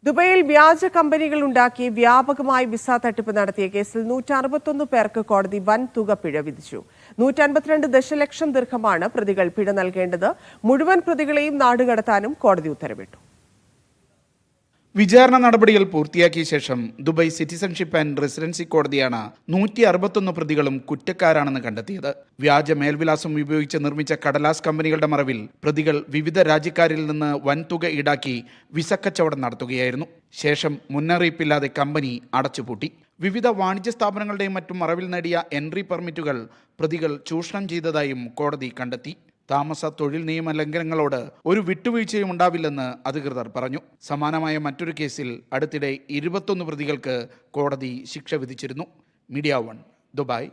ദുബൈയിൽ വ്യാജ കമ്പനികൾ ഉണ്ടാക്കി വ്യാപകമായി വിസ തട്ടിപ്പ് നടത്തിയ കേസിൽ 161 പേർക്ക് കോടതി വൻ തുക പിഴ വിധിച്ചു. 152 ദശലക്ഷം ദിർഹമാണ് പ്രതികൾ പിഴ നൽകേണ്ടത്. മുഴുവൻ പ്രതികളെയും നാടുകടത്താനും കോടതി ഉത്തരവിട്ടു. വിചാരണ നടപടികൾ പൂർത്തിയാക്കിയ ശേഷം ദുബായ് സിറ്റിസൺഷിപ്പ് ആൻഡ് റെസിഡൻസി കോടതിയാണ് 161 പ്രതികളും കുറ്റക്കാരാണെന്ന് കണ്ടെത്തിയത്. വ്യാജ മേൽവിലാസം ഉപയോഗിച്ച് നിർമ്മിച്ച കടലാസ് കമ്പനികളുടെ മറവിൽ പ്രതികൾ വിവിധ രാജ്യക്കാരിൽ നിന്ന് വൻതുക ഈടാക്കി വിസക്കച്ചവടം നടത്തുകയായിരുന്നു. ശേഷം മുന്നറിയിപ്പില്ലാതെ കമ്പനി അടച്ചുപൂട്ടി. വിവിധ വാണിജ്യ സ്ഥാപനങ്ങളുടെയും മറ്റും മറവിൽ നേടിയ എൻട്രി പെർമിറ്റുകൾ പ്രതികൾ ചൂഷണം ചെയ്തതായും കോടതി കണ്ടെത്തി. താമസ തൊഴിൽ നിയമ ലംഘനങ്ങളോട് ഒരു വിട്ടുവീഴ്ചയും ഉണ്ടാവില്ലെന്ന് അധികൃതർ പറഞ്ഞു. സമാനമായ മറ്റൊരു കേസിൽ അടുത്തിടെ 21 പ്രതികൾക്ക് കോടതി ശിക്ഷ വിധിച്ചിരുന്നു. Media 1, Dubai.